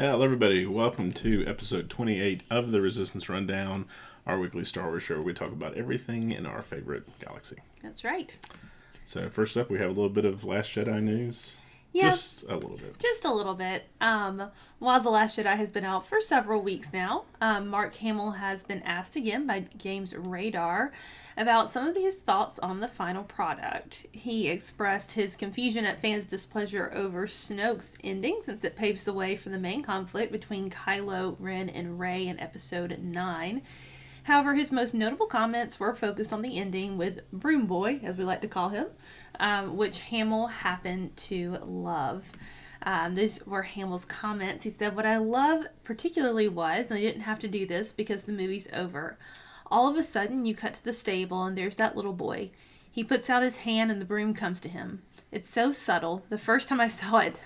Hello, everybody. Welcome to episode 28 of the Resistance Rundown, our weekly Star Wars show where we talk about everything in our favorite galaxy. That's right. So, first up, we have a little bit of Last Jedi news. Yeah, Just a little bit. just a little bit. While The Last Jedi has been out for several weeks now, Mark Hamill has been asked again by Games Radar about some of his thoughts on the final product. He expressed his confusion at fans' displeasure over Snoke's ending, since it paves the way for the main conflict between Kylo Ren and Rey in Episode 9. However, his most notable comments were focused on the ending with Broom Boy, as we like to call him, which Hamill happened to love. These were Hamill's comments. He said, "What I love particularly was, and I didn't have to do this because the movie's over. All of a sudden, you cut to the stable and there's that little boy. He puts out his hand and the broom comes to him. It's so subtle. The first time I saw it,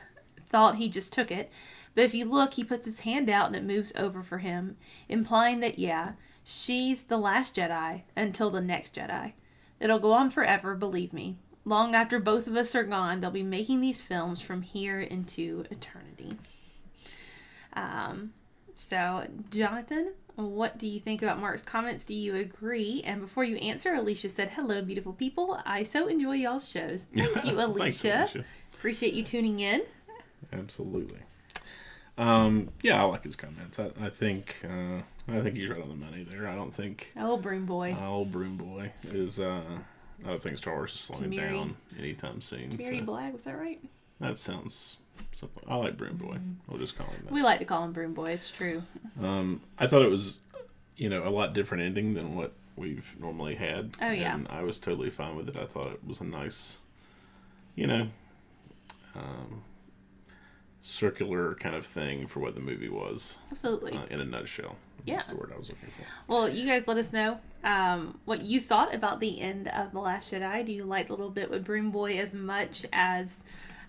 thought he just took it. But if you look, he puts his hand out and it moves over for him, implying that, yeah, she's the last Jedi until the next Jedi. It'll go on forever, believe me. Long after both of us are gone, they'll be making these films from here into eternity." So, Jonathan, what do you think about Mark's comments? Do you agree? And before you answer, Alicia said, "Hello, beautiful people. I so enjoy y'all's shows." Thank you, Thanks, Alicia. Alicia. Appreciate you tuning in. Absolutely. Yeah, I like his comments. I think he's right on the money there. I don't think Oh, Broom Boy. old Broom Boy is. I don't think Star Wars is slowing Tamiri. down anytime soon. Mary So Black, was that right? that sounds simple. I like Broom Boy. We'll just call him that. We like to call him Broom Boy. It's true. I thought it was, a lot different ending than what we've normally had. Oh, yeah. And I was totally fine with it. I thought it was a nice, um, circular kind of thing for what the movie was. Absolutely. In a nutshell. Yeah. That's the word I was looking for. Well, you guys let us know what you thought about the end of The Last Jedi. Do you like the little bit with Broom Boy as much as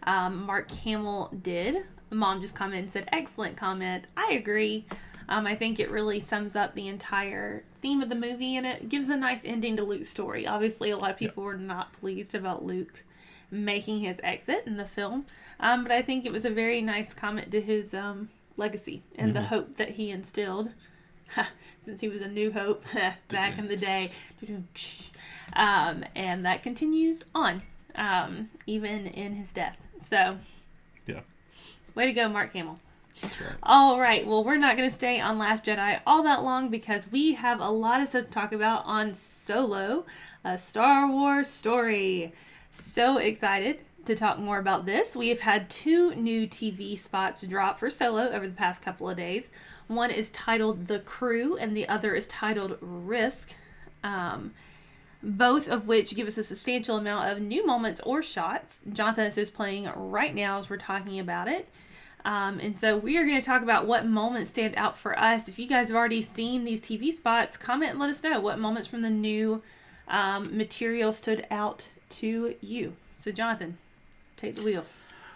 Mark Hamill did? Mom just commented and said, "Excellent comment. I agree. I think it really sums up the entire theme of the movie, and it gives a nice ending to Luke's story." Obviously, a lot of people were not pleased about Luke making his exit in the film, but I think it was a very nice comment to his legacy and the hope that he instilled. Since he was a New Hope back in the day. And that continues on, even in his death. So, Yeah. way to go, Mark Hamill. That's right. All right, well, we're not going to stay on Last Jedi all that long because we have a lot of stuff to talk about on Solo, a Star Wars story. So excited to talk more about this. We have had 2 new TV spots drop for Solo over the past couple of days. One is titled The Crew, and the other is titled Risk. Both of which give us a substantial amount of new moments or shots. Jonathan is playing right now as we're talking about it. And so we are going to talk about what moments stand out for us. If you guys have already seen these TV spots, comment and let us know what moments from the new material stood out to you. So, Jonathan, take the wheel.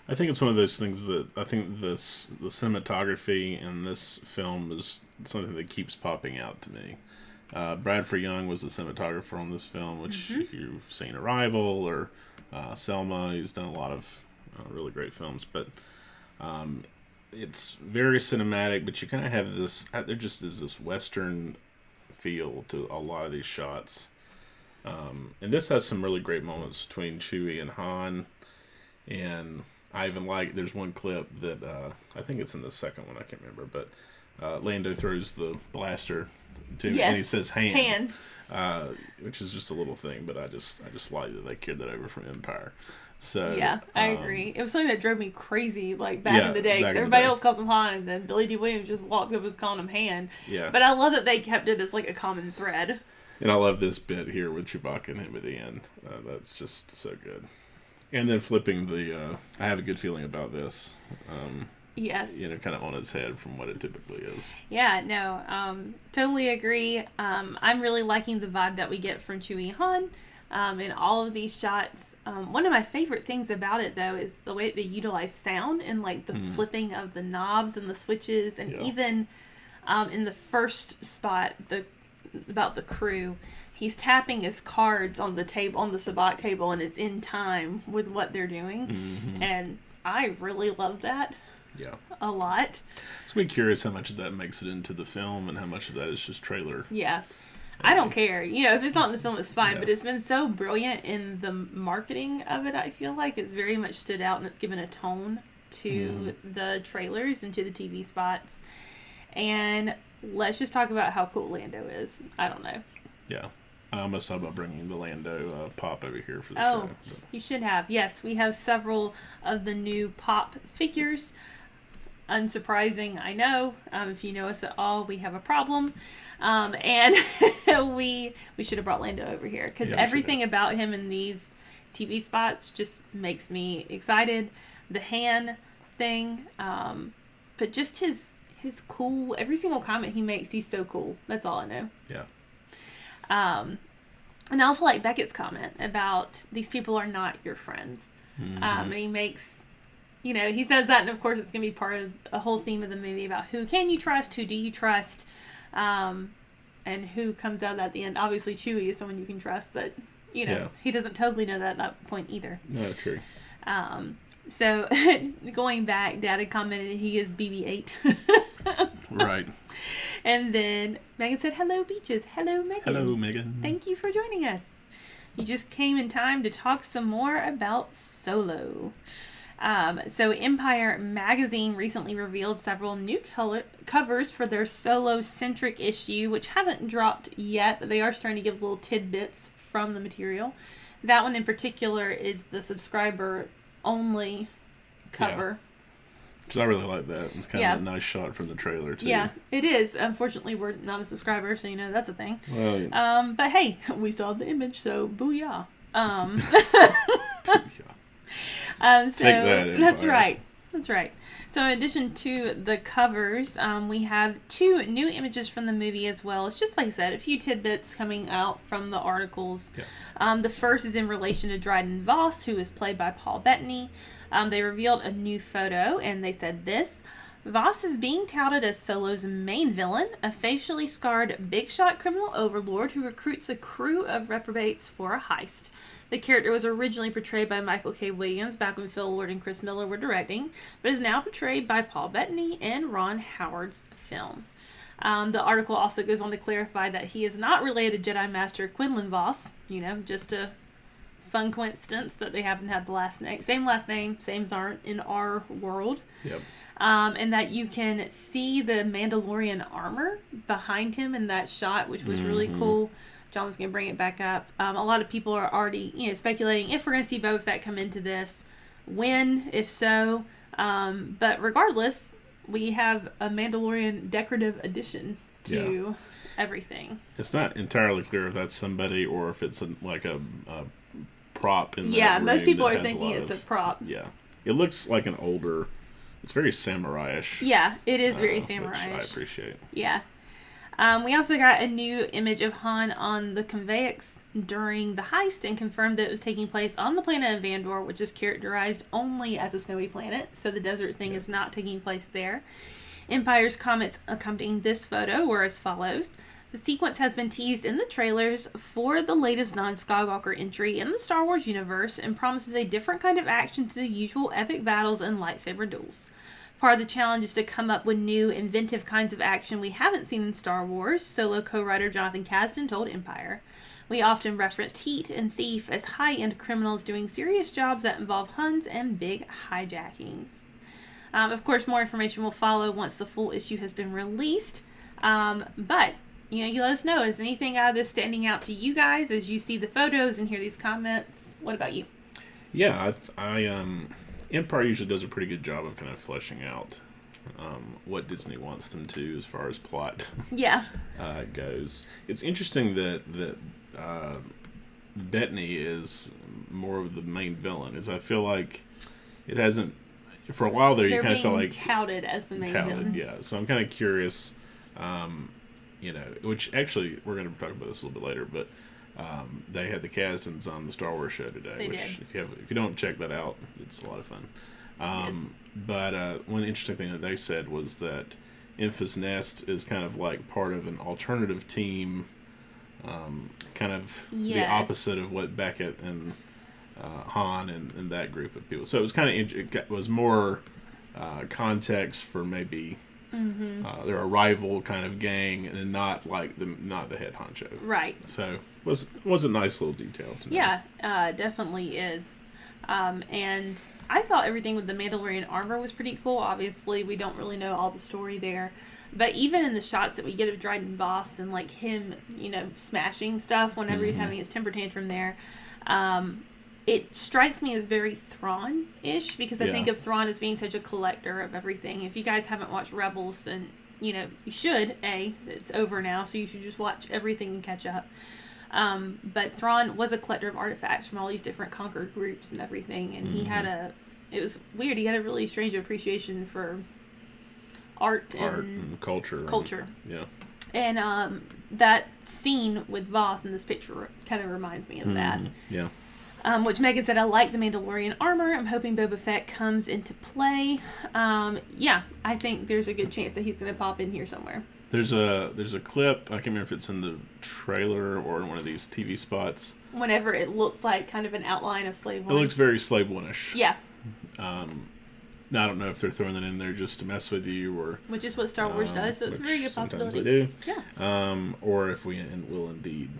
I think it's one of those things that I think the cinematography in this film is something that keeps popping out to me. Bradford Young was the cinematographer on this film, which if you've seen Arrival or Selma, he's done a lot of really great films. But it's very cinematic, but you kind of have this, there just is this Western feel to a lot of these shots. And this has some really great moments between Chewie and Han, and I even like, there's one clip that, I think it's in the second one, I can't remember, but Lando throws the blaster to him, and he says hand. Which is just a little thing, but I just like that they carried that over from Empire. So Yeah, I agree. It was something that drove me crazy, like, back in the day. 'Cause back in the everybody day. else calls him Han, and then Billy D. Williams just walks up and is calling him hand. Yeah. But I love that they kept it as, like, a common thread. And I love this bit here with Chewbacca and him at the end. That's just so good. And then flipping the, I have a good feeling about this. Yes. Kind of on its head from what it typically is. Yeah, no, totally agree. I'm really liking the vibe that we get from Chewie Han in all of these shots. One of my favorite things about it, though, is the way they utilize sound and, like, the flipping of the knobs and the switches. And even in the first spot, about the crew, he's tapping his cards on the table, on the sabacc table, and it's in time with what they're doing. And I really love that. Yeah. a lot. So I'm curious how much of that makes it into the film and how much of that is just trailer. Yeah. I don't care. If it's not in the film, it's fine. Yeah. But it's been so brilliant in the marketing of it, I feel like. It's very much stood out and it's given a tone to the trailers and to the TV spots. And let's just talk about how cool Lando is. I don't know. Yeah. I almost thought about bringing the Lando pop over here for the Oh, show. But. you should have. Yes, we have several of the new pop figures. Unsurprising, I know. If you know us at all, we have a problem. And we should have brought Lando over here because everything about him in these TV spots just makes me excited. The Han thing, but just his cool, every single comment he makes, he's so cool. That's all I know. Yeah. And I also like Beckett's comment about these people are not your friends. And he makes, he says that, and of course it's going to be part of a whole theme of the movie about who can you trust, who do you trust, and who comes out at the end. Obviously Chewie is someone you can trust, but, he doesn't totally know that at that point either. No, true. So, going back, Dad had commented he is BB-8. Right. And then Megan said, hello, Beaches. Hello, Megan. Hello, Megan. Thank you for joining us. You just came in time to talk some more about Solo. So Empire Magazine recently revealed several new covers for their Solo-centric issue, which hasn't dropped yet, but they are starting to give little tidbits from the material. That one in particular is the subscriber-only cover. Because I really like that. It's kind of a nice shot from the trailer, too. Yeah, it is. Unfortunately, we're not a subscriber, so that's a thing. Well, yeah. But hey, we still have the image, so booyah. So take that, Empire. That's right. So in addition to the covers, we have 2 new images from the movie as well. It's just like I said, a few tidbits coming out from the articles. Yeah. The first is in relation to Dryden Voss, who is played by Paul Bettany. They revealed a new photo, and they said this: Voss is being touted as Solo's main villain, a facially scarred big shot criminal overlord who recruits a crew of reprobates for a heist. The character was originally portrayed by Michael K. Williams back when Phil Lord and Chris Miller were directing, but is now portrayed by Paul Bettany in Ron Howard's film. The article also goes on to clarify that he is not related to Jedi Master Quinlan Voss, just a fun coincidence that they happen to have the same last name, sames aren't in our world. Yep. And that you can see the Mandalorian armor behind him in that shot, which was really cool. John's going to bring it back up. A lot of people are already, speculating if we're going to see Boba Fett come into this, when, if so. But regardless, we have a Mandalorian decorative addition to everything. It's not entirely clear if that's somebody or if it's a prop in that room. Most people are thinking it's a prop. Yeah. It looks like an older... It's very samurai-ish. Yeah, it is very samurai-ish. Which I appreciate. Yeah. We also got a new image of Han on the conveyance during the heist and confirmed that it was taking place on the planet of Vandor, which is characterized only as a snowy planet, so the desert thing is not taking place there. Empire's comments accompanying this photo were as follows: the sequence has been teased in the trailers for the latest non-Skywalker entry in the Star Wars universe and promises a different kind of action to the usual epic battles and lightsaber duels. Part of the challenge is to come up with new, inventive kinds of action we haven't seen in Star Wars, Solo co-writer Jonathan Kasdan told Empire. We often referenced Heat and Thief as high-end criminals doing serious jobs that involve Huns and big hijackings. Of course, more information will follow once the full issue has been released. But, you let us know. Is anything out of this standing out to you guys as you see the photos and hear these comments? What about you? Yeah, Empire usually does a pretty good job of kind of fleshing out what Disney wants them to as far as plot goes. It's interesting that Bettany is more of the main villain. As I feel like it hasn't, for a while there, you kind of felt like touted as the main villain. Yeah, so I'm kind of curious, which actually we're going to talk about this a little bit later, but they had the Kasdans on the Star Wars show today. If you don't check that out, it's a lot of fun. But one interesting thing that they said was that Enfys Nest is kind of like part of an alternative team, kind of the opposite of what Beckett and Han and that group of people. So it was kind of it was more context for maybe they're a rival kind of gang and not like not the head honcho. Right. So was a nice little detail to know. Yeah, definitely is. And I thought everything with the Mandalorian armor was pretty cool. Obviously, we don't really know all the story there. But even in the shots that we get of Dryden Voss and like him, smashing stuff whenever he's having his temper tantrum there, it strikes me as very Thrawn-ish because I think of Thrawn as being such a collector of everything. If you guys haven't watched Rebels, then, you should. It's over now, so you should just watch everything and catch up. But Thrawn was a collector of artifacts from all these different conquered groups and everything, and he had it was weird, he had a really strange appreciation for art and culture. And that scene with Voss in this picture kind of reminds me of that. Yeah. Which Megan said, I like the Mandalorian armor. I'm hoping Boba Fett comes into play. Yeah, I think there's a good chance that he's going to pop in here somewhere. There's a clip, I can't remember if it's in the trailer or in one of these TV spots. Whenever it looks like kind of an outline of Slave One. It looks very Slave One-ish. Yeah. Now, I don't know if they're throwing that in there just to mess with you or... Which is what Star Wars does, so it's a very good sometimes possibility. They do. Yeah. Or if we will indeed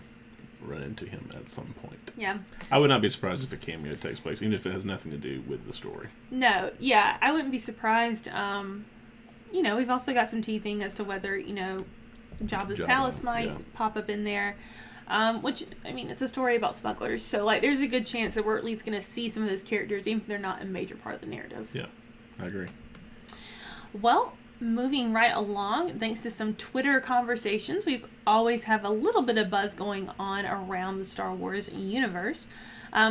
run into him at some point. Yeah. I would not be surprised if a cameo takes place, even if it has nothing to do with the story. No, yeah, I wouldn't be surprised. We've also got some teasing as to whether, Jabba's palace might pop up in there. Which, I mean, it's a story about smugglers, so, there's a good chance that we're at least going to see some of those characters, even if they're not a major part of the narrative. Yeah, I agree. Well, moving right along, thanks to some Twitter conversations, we always have a little bit of buzz going on around the Star Wars universe.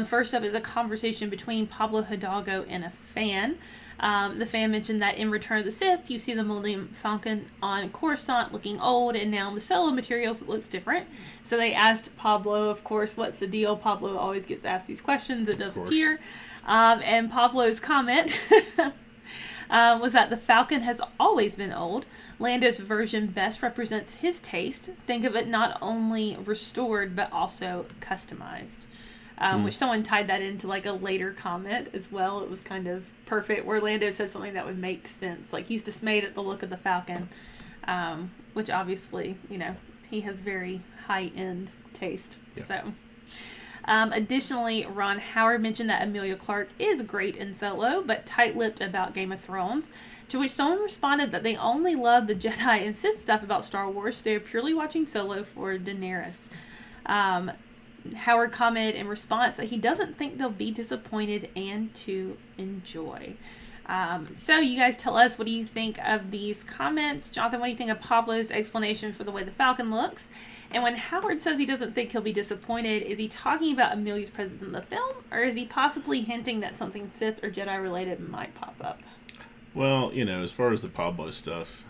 First up is a conversation between Pablo Hidalgo and a fan. The fan mentioned that in Return of the Sith, you see the Millennium Falcon on Coruscant looking old, and now in the solo materials it looks different. So they asked Pablo, of course, what's the deal? Pablo always gets asked these questions. It does appear. And Pablo's comment was that the Falcon has always been old. Lando's version best represents his taste. Think of it not only restored, but also customized. Which someone tied that into a later comment as well. It was kind of perfect where Lando said something that would make sense. He's dismayed at the look of the Falcon, which obviously, he has very high-end taste. Yeah. So, additionally, Ron Howard mentioned that Emilia Clarke is great in Solo, but tight-lipped about Game of Thrones, to which someone responded that they only love the Jedi and Sith stuff about Star Wars. They're purely watching Solo for Daenerys. Howard commented in response that he doesn't think they'll be disappointed and to enjoy. So you guys tell us, what do you think of these comments? Jonathan, what do you think of Pablo's explanation for the way the Falcon looks? And when Howard says he doesn't think he'll be disappointed, is he talking about Emilia's presence in the film, or is he possibly hinting that something Sith or Jedi related might pop up? Well, as far as the Pablo stuff,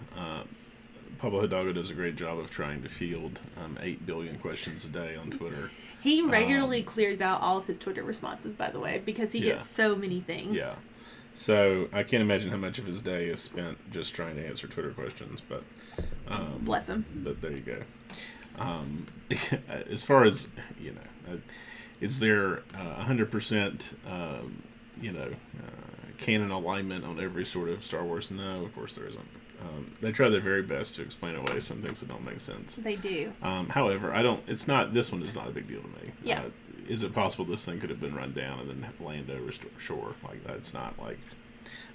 Pablo Hidalgo does a great job of trying to field 8 billion questions a day on Twitter. He regularly clears out all of his Twitter responses, by the way, because he gets so many things. Yeah. So I can't imagine how much of his day is spent just trying to answer Twitter questions. But bless him. But there you go. As far as, is there 100%, canon alignment on every sort of Star Wars? No, of course there isn't. They try their very best to explain away some things that don't make sense. They do. However, this one is not a big deal to me. Yeah. Is it possible this thing could have been run down and then Lando restored? Sure. That's not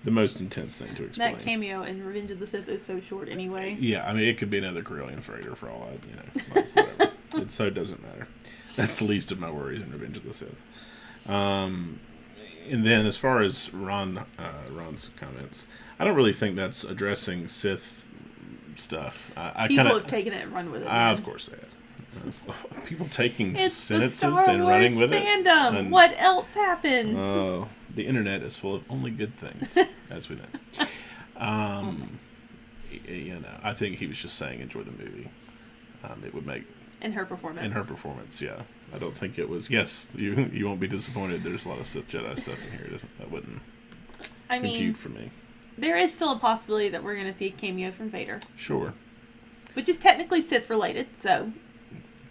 the most intense thing to explain. That cameo in Revenge of the Sith is so short anyway. Yeah, I mean, it could be another Corellian freighter for all whatever. It doesn't matter. That's the least of my worries in Revenge of the Sith. And then as far as Ron's comments, I don't really think that's addressing Sith stuff. People have taken it and run with it. Of course they have. People taking sentences and running with fandom. It. What else happens? Oh, the internet is full of only good things, as we know. I think he was just saying enjoy the movie. It would make in her performance. Yeah. I don't think it was. Yes, you won't be disappointed. There's a lot of Sith Jedi stuff in here. That wouldn't compute for me. There is still a possibility that we're going to see a cameo from Vader. Sure. Which is technically Sith related, so.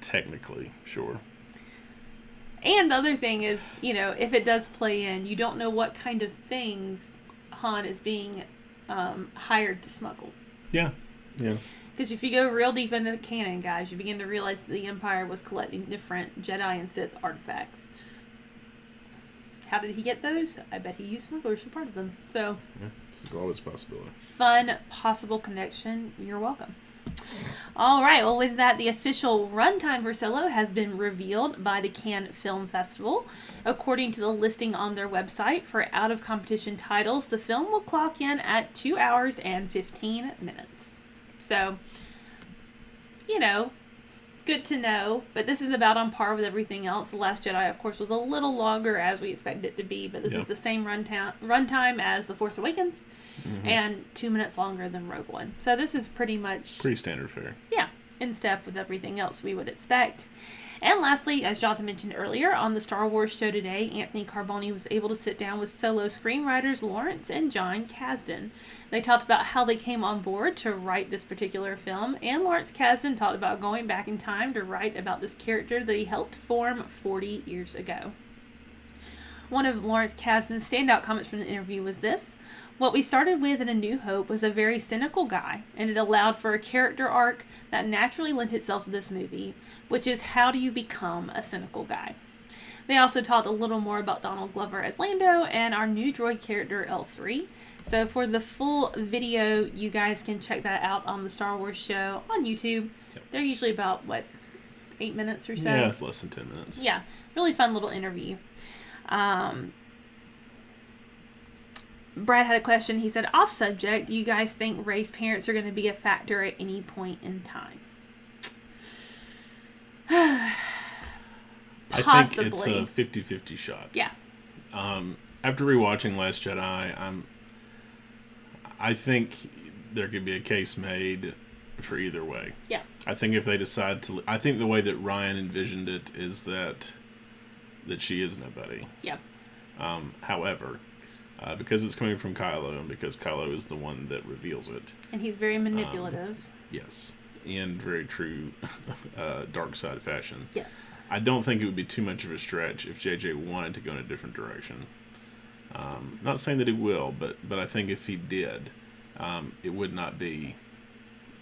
Technically, sure. And the other thing is, if it does play in, you don't know what kind of things Han is being hired to smuggle. Yeah. Yeah. Because if you go real deep into the canon, guys, you begin to realize that the Empire was collecting different Jedi and Sith artifacts. How did he get those? I bet he used smugglers for part of them. So, Yeah, this is always a possibility. fun possible connection. You're welcome. All right. Well, with that, the official runtime for Solo has been revealed by the Cannes Film Festival. According to the listing on their website for out-of-competition titles, the film will clock in at 2 hours and 15 minutes. So, good to know. But this is about on par with everything else. The Last Jedi, of course, was a little longer as we expected it to be, but this is the same runtime as The Force Awakens. Mm-hmm. And 2 minutes longer than Rogue One. So this is pretty standard fare. Yeah, in step with everything else we would expect. And lastly, as Jonathan mentioned earlier, on the Star Wars show today, Anthony Carboni was able to sit down with Solo screenwriters Lawrence and John Kasdan. They talked about how they came on board to write this particular film, and Lawrence Kasdan talked about going back in time to write about this character that he helped form 40 years ago. One of Lawrence Kasdan's standout comments from the interview was this: "What we started with in A New Hope was a very cynical guy, and it allowed for a character arc that naturally lent itself to this movie, which is how do you become a cynical guy." They also talked a little more about Donald Glover as Lando and our new droid character L3. So for the full video, you guys can check that out on the Star Wars show on YouTube. Yep. They're usually about, 8 minutes or so? Yeah, it's less than 10 minutes. Yeah, really fun little interview. Brad had a question. He said, off subject, do you guys think Rey's parents are going to be a factor at any point in time? Possibly. I think it's a 50-50 shot. Yeah. After rewatching Last Jedi, I think there could be a case made for either way. Yeah. I think if they decide to... I think the way that Ryan envisioned it is that she is nobody. Yeah. However... because it's coming from Kylo, and because Kylo is the one that reveals it. And he's very manipulative. Yes. In very true dark side fashion. Yes. I don't think it would be too much of a stretch if JJ wanted to go in a different direction. Not saying that he will, but I think if he did, it would not be...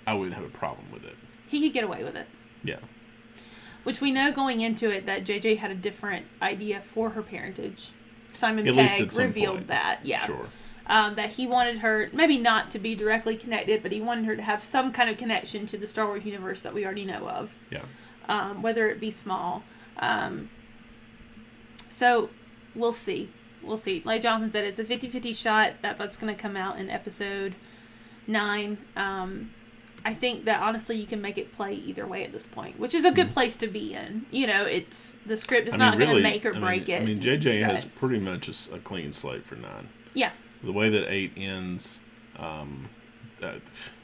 I wouldn't have a problem with it. He could get away with it. Yeah. Which we know going into it that JJ had a different idea for her parentage. Simon At Pegg revealed that. Yeah. Sure. That he wanted her, maybe not to be directly connected, but he wanted her to have some kind of connection to the Star Wars universe that we already know of. Yeah. Whether it be small. So, we'll see. We'll see. Like Jonathan said, it's a 50-50 shot. That's going to come out in episode 9. I think that honestly you can make it play either way at this point, which is a good place to be in. It's the script is not going to make or break it. JJ has pretty much a clean slate for 9. Yeah. The way that 8 ends, that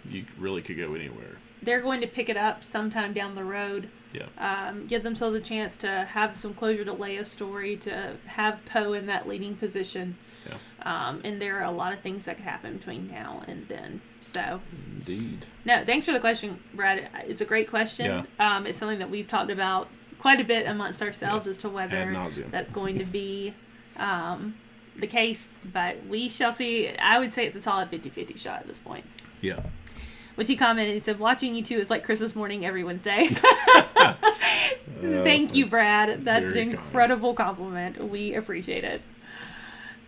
you really could go anywhere. They're going to pick it up sometime down the road. Yeah. Give themselves a chance to have some closure to Leia's story, to have Poe in that leading position. Yeah. And there are a lot of things that could happen between now and then. So, indeed. No, thanks for the question, Brad. It's a great question. Yeah. It's something that we've talked about quite a bit amongst ourselves as to whether that's going to be the case. But we shall see. I would say it's a solid 50-50 shot at this point. Yeah. Which he commented, he said, watching you two is like Christmas morning every Wednesday. Thank you, Brad. That's an incredible compliment. We appreciate it.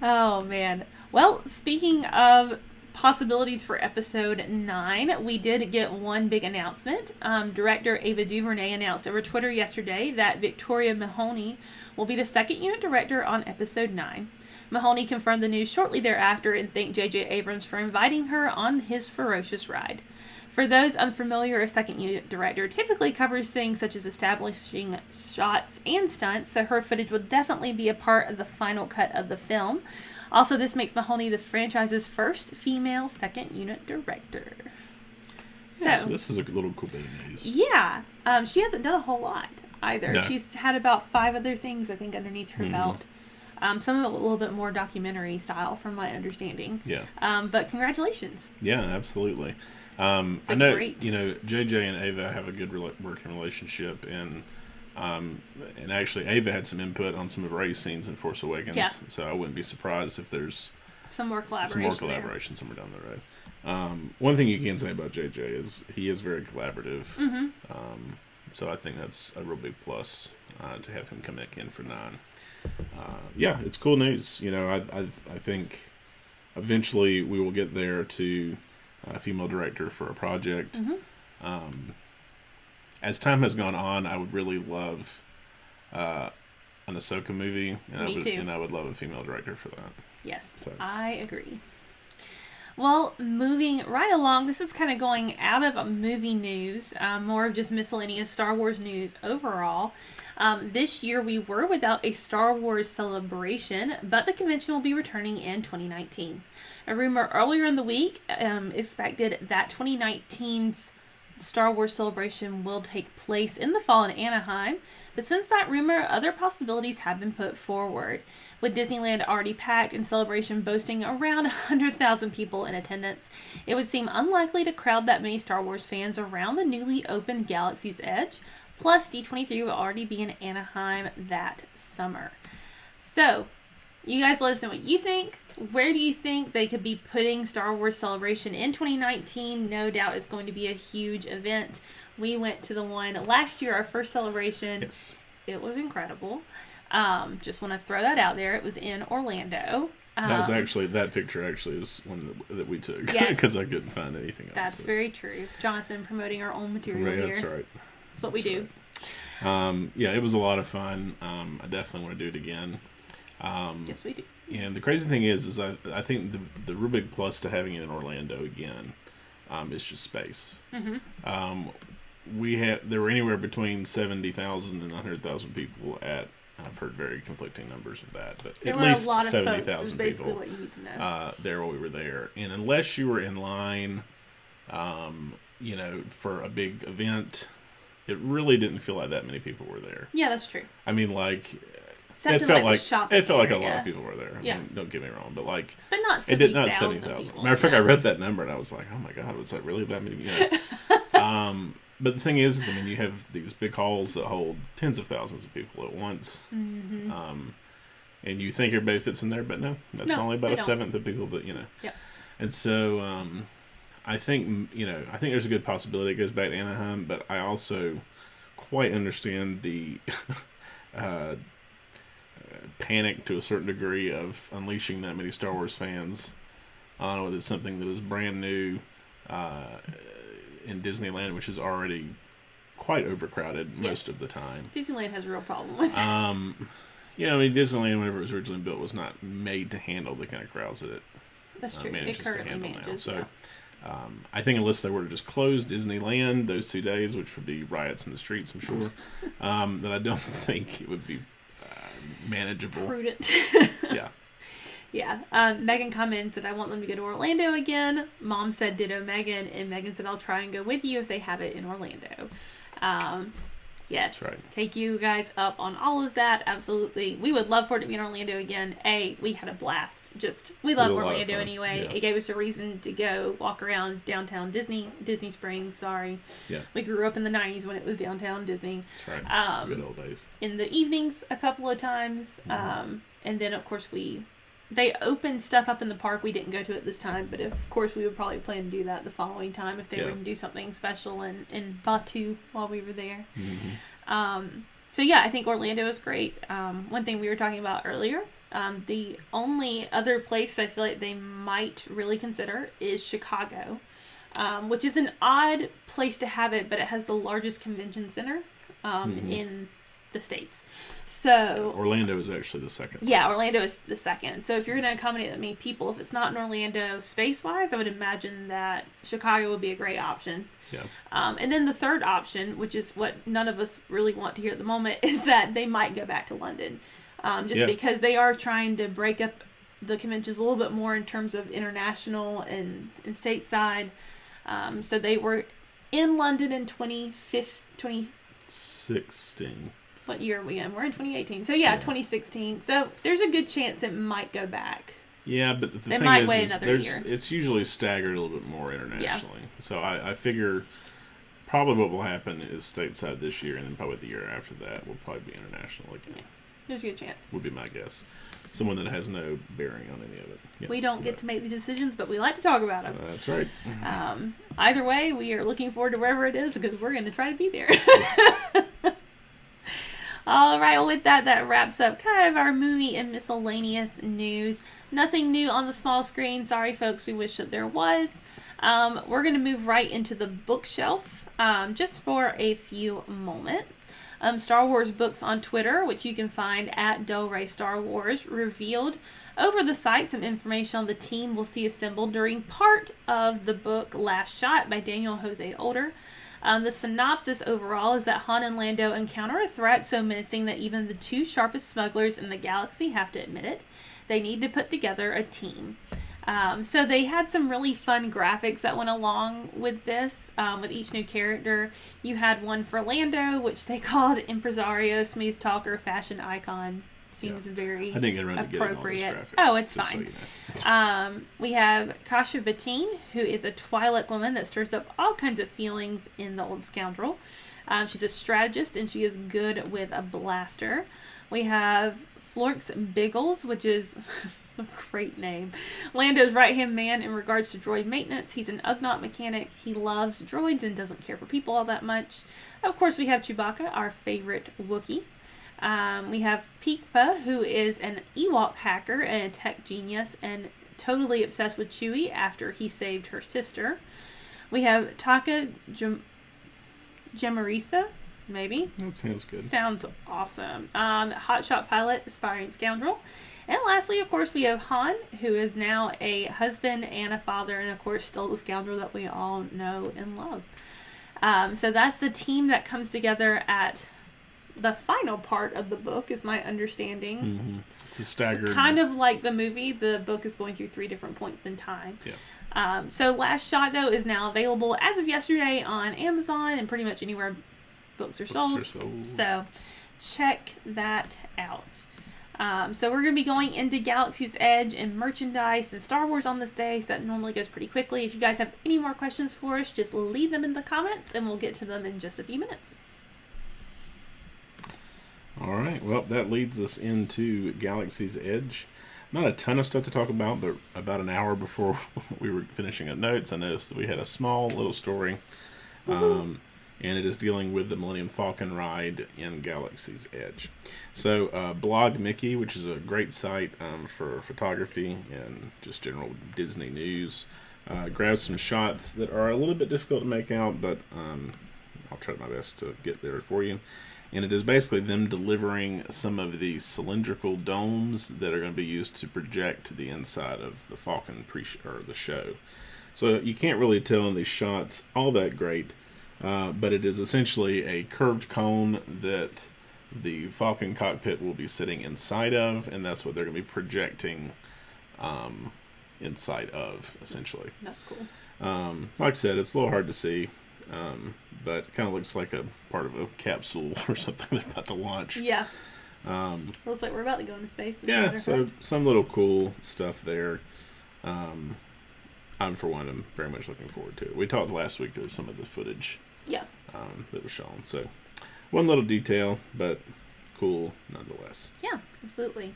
Oh, man. Well, speaking of possibilities for episode 9, we did get one big announcement. Director Ava DuVernay announced over Twitter yesterday that Victoria Mahoney will be the second unit director on episode 9. Mahoney confirmed the news shortly thereafter and thanked J.J. Abrams for inviting her on his ferocious ride. For those unfamiliar, a second unit director typically covers things such as establishing shots and stunts, so her footage will definitely be a part of the final cut of the film. Also, this makes Mahoney the franchise's first female second unit director. Yeah, so this is a little cool bit of news. Yeah. She hasn't done a whole lot either. No. She's had about 5 other things, I think, underneath her belt. Some of it a little bit more documentary style, from my understanding. Yeah. But congratulations. Yeah, absolutely. I know, JJ and Ava have a good working relationship, and actually Ava had some input on some of Rey's scenes in Force Awakens, so I wouldn't be surprised if there's some more collaboration. Some more collaboration somewhere down the road. One thing you can say about JJ is he is very collaborative. So I think that's a real big plus to have him come back in for 9. Yeah, it's cool news. You know, I think eventually we will get there to a female director for a project. As time has gone on, I would really love an Ahsoka movie, and I would love a female director for that. Yes, So. I agree. Well, moving right along, this is kind of going out of movie news, more of just miscellaneous Star Wars news overall. This year we were without a Star Wars celebration, but the convention will be returning in 2019. A rumor earlier in the week expected that 2019's Star Wars celebration will take place in the fall in Anaheim, but since that rumor, other possibilities have been put forward. With Disneyland already packed and Celebration boasting around 100,000 people in attendance, it would seem unlikely to crowd that many Star Wars fans around the newly opened Galaxy's Edge. Plus, D23 will already be in Anaheim that summer. So, you guys let us know what you think. Where do you think they could be putting Star Wars Celebration in 2019? No doubt it's going to be a huge event. We went to the one last year, our first celebration. Yes. It was incredible. Just want to throw that out there. It was in Orlando. That picture actually is one that we took because I couldn't find anything else. That's very true. Jonathan promoting our own material right, here. That's right. That's what we do. Right. Yeah, it was a lot of fun. I definitely want to do it again. Yes, we do. And the crazy thing is I think the real big plus to having it in Orlando again is just space. There were anywhere between 70,000 and 100,000 people at. I've heard very conflicting numbers of that, but at least 70,000 people what you need to know. there while we were there. And unless you were in line, for a big event, it really didn't feel like that many people were there. Yeah, that's true. I mean, like, Except it felt like a area. lot of people were there. I mean, don't get me wrong, but like, but not 70,000. It did not 70,000. Matter of fact, I read that number and I was like, oh my god, was that really that many? But the thing is, I mean, you have these big halls that hold tens of thousands of people at once. And you think everybody fits in there, but no, that's only about a seventh of people that, Yep. And so I think there's a good possibility it goes back to Anaheim, but I also quite understand the panic to a certain degree of unleashing that many Star Wars fans on it's something that is brand new in Disneyland, which is already quite overcrowded most of the time. Disneyland has a real problem with that. Disneyland, whenever it was originally built, was not made to handle the kind of crowds that That's true. manages It currently to handle manages, now. So I think unless they were to just close Disneyland those 2 days, which would be riots in the streets, I'm sure, that I don't think it would be manageable. Prudent. Yeah. Yeah. Megan commented, I want them to go to Orlando again. Mom said ditto Megan, and Megan said I'll try and go with you if they have it in Orlando. Yes. That's right. Take you guys up on all of that. Absolutely. We would love for it to be in Orlando again. We had a blast. We love Orlando anyway. Yeah. It gave us a reason to go walk around downtown Disney Springs, sorry. Yeah. We grew up in the 90s when it was downtown Disney. That's right. Good old days. In the evenings a couple of times. And then, of course, they opened stuff up in the park. We didn't go to it this time, but of course we would probably plan to do that the following time if they were going to do something special in Batu while we were there. So yeah, I think Orlando is great. One thing we were talking about earlier, the only other place I feel like they might really consider is Chicago, which is an odd place to have it, but it has the largest convention center in the States. So Orlando is actually the second. Yeah, Orlando is the second. So if you're going to accommodate that many people, if it's not in Orlando space-wise, I would imagine that Chicago would be a great option. Yeah. And then the third option, which is what none of us really want to hear at the moment, is that they might go back to London. Because they are trying to break up the conventions a little bit more in terms of international and stateside. So they were in London in 2016. What year are we in? We're in 2018. So yeah, 2016. So there's a good chance it might go back. Yeah, but the thing is it's usually staggered a little bit more internationally. Yeah. So I figure probably what will happen is stateside this year, and then probably the year after that will probably be international again. There's a good chance. Would be my guess. Someone that has no bearing on any of it. Yeah, We don't get to make the decisions, but we like to talk about them. That's right. Either way, we are looking forward to wherever it is because we're going to try to be there. Yes. All right, well, with that, that wraps up kind of our movie and miscellaneous news. Nothing new on the small screen. Sorry, folks. We wish that there was. We're going to move right into the bookshelf just for a few moments. Star Wars Books on Twitter, which you can find at Del Rey Star Wars, revealed over the site some information on the team we'll see assembled during part of the book Last Shot by Daniel Jose Older. The synopsis overall is that Han and Lando encounter a threat so menacing that even the two sharpest smugglers in the galaxy have to admit it. They need to put together a team. So they had some really fun graphics that went along with this, with each new character. You had one for Lando, which they called Impresario, Smooth Talker, Fashion Icon. Seems very I didn't get around to getting all those appropriate. graphics. Oh, it's just fine. So you know. We have Kasha Batine, who is a Twi'lek woman that stirs up all kinds of feelings in the Old Scoundrel. She's a strategist, and she is good with a blaster. We have Florx Biggles, which is a great name. Lando's right-hand man in regards to droid maintenance. He's an Ugnaught mechanic. He loves droids and doesn't care for people all that much. Of course, we have Chewbacca, our favorite Wookiee. We have Peekpa, who is an Ewok hacker and a tech genius and totally obsessed with Chewie after he saved her sister. We have Taka Gemarisa, maybe? That sounds good. Sounds awesome. Hotshot pilot, aspiring scoundrel. And lastly, of course, we have Han, who is now a husband and a father, and of course still the scoundrel that we all know and love. So that's the team that comes together at the final part of the book, is my understanding. Mm-hmm. It's a staggered... Kind of like the movie, the book is going through 3 different points in time. Yeah. So Last Shot, though, is now available as of yesterday on Amazon and pretty much anywhere books are sold. So check that out. So we're going to be going into Galaxy's Edge and merchandise and Star Wars on this day, so that normally goes pretty quickly. If you guys have any more questions for us, just leave them in the comments and we'll get to them in just a few minutes. All right. Well, that leads us into Galaxy's Edge. Not a ton of stuff to talk about, but about an hour before we were finishing up notes, I noticed that we had a small little story. And it is dealing with the Millennium Falcon ride in Galaxy's Edge. So, Blog Mickey, which is a great site for photography and just general Disney news, grabs some shots that are a little bit difficult to make out, but I'll try my best to get there for you. And it is basically them delivering some of the cylindrical domes that are going to be used to project the inside of the Falcon or the show. So you can't really tell in these shots all that great, but it is essentially a curved cone that the Falcon cockpit will be sitting inside of, and that's what they're going to be projecting inside of, essentially. That's cool. Like I said, it's a little hard to see. But it kind of looks like a part of a capsule or something they're about to launch. Yeah. Looks like we're about to go into space. Yeah, so some little cool stuff there. For one, I'm very much looking forward to it. We talked last week of some of the footage that was shown. So one little detail, but cool nonetheless. Yeah, absolutely.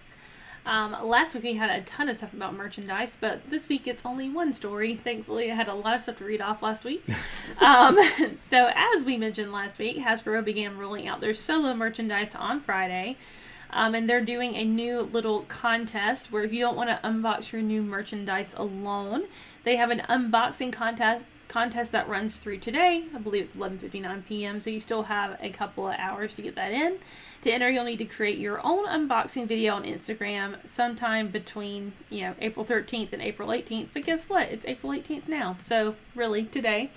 Last week we had a ton of stuff about merchandise, but this week it's only one story. Thankfully, I had a lot of stuff to read off last week. So as we mentioned last week, Hasbro began rolling out their solo merchandise on Friday. And they're doing a new little contest where if you don't want to unbox your new merchandise alone, they have an unboxing contest that runs through today. I believe it's 11:59 p.m. So you still have a couple of hours to get that in. To enter, you'll need to create your own unboxing video on Instagram sometime between, April 13th and April 18th. But guess what? It's April 18th now. So really today.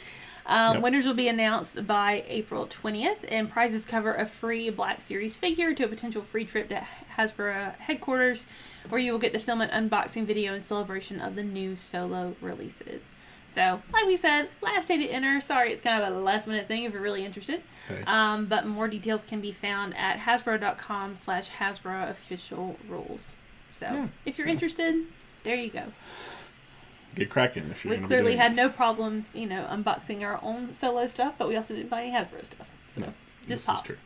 Yep. Winners will be announced by April 20th, and prizes cover a free Black Series figure to a potential free trip to Hasbro headquarters, where you will get to film an unboxing video in celebration of the new solo releases. So, like we said, last day to enter. Sorry, it's kind of a last-minute thing if you're really interested. Okay. But more details can be found at hasbro.com/Hasbro official rules. So, if you're interested, there you go. Get cracking if you're We going to be clearly doing had no problems, unboxing our own solo stuff, but we also didn't buy any Hasbro stuff. So, No, just this pops. is true.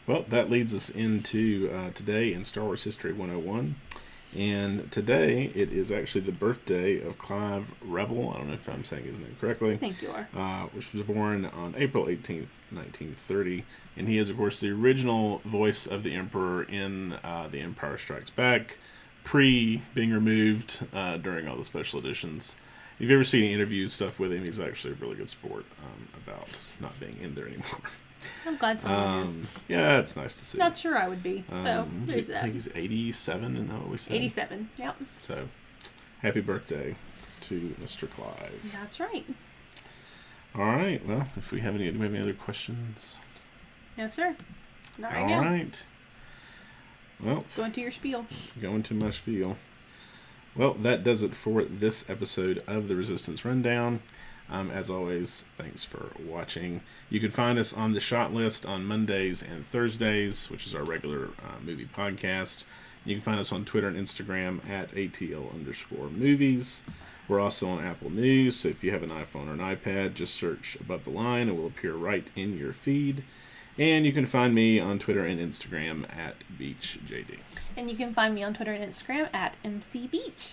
Well, that leads us into today in Star Wars History 101. And today it is actually the birthday of Clive Revel. I don't know if I'm saying his name correctly. I think you are. Which was born on April 18th, 1930. And he is, of course, the original voice of the Emperor in The Empire Strikes Back, pre being removed during all the special editions. If you've ever seen any interviews stuff with him, he's actually a really good sport about not being in there anymore. I'm glad someone is. Yeah, it's nice to see. Not sure I would be. So there's I that. think he's 87, and what we said. 87. Yep. So, happy birthday to Mr. Clive. That's right. All right. Well, if we have any, do we have any other questions? No, sir. Not right All now. right. Well, Going to your spiel. going to my spiel. Well, that does it for this episode of the Resistance Rundown. As always, thanks for watching. You can find us on the Shot List on Mondays and Thursdays, which is our regular movie podcast. You can find us on Twitter and Instagram at ATL_movies. We're also on Apple News, so if you have an iPhone or an iPad, just search Above the Line. It will appear right in your feed. And you can find me on Twitter and Instagram at BeachJD. And you can find me on Twitter and Instagram at MCBeach.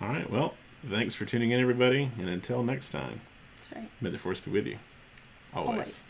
All right, well, thanks for tuning in, everybody. And until next time, That's right. may the Force be with you. Always. Always.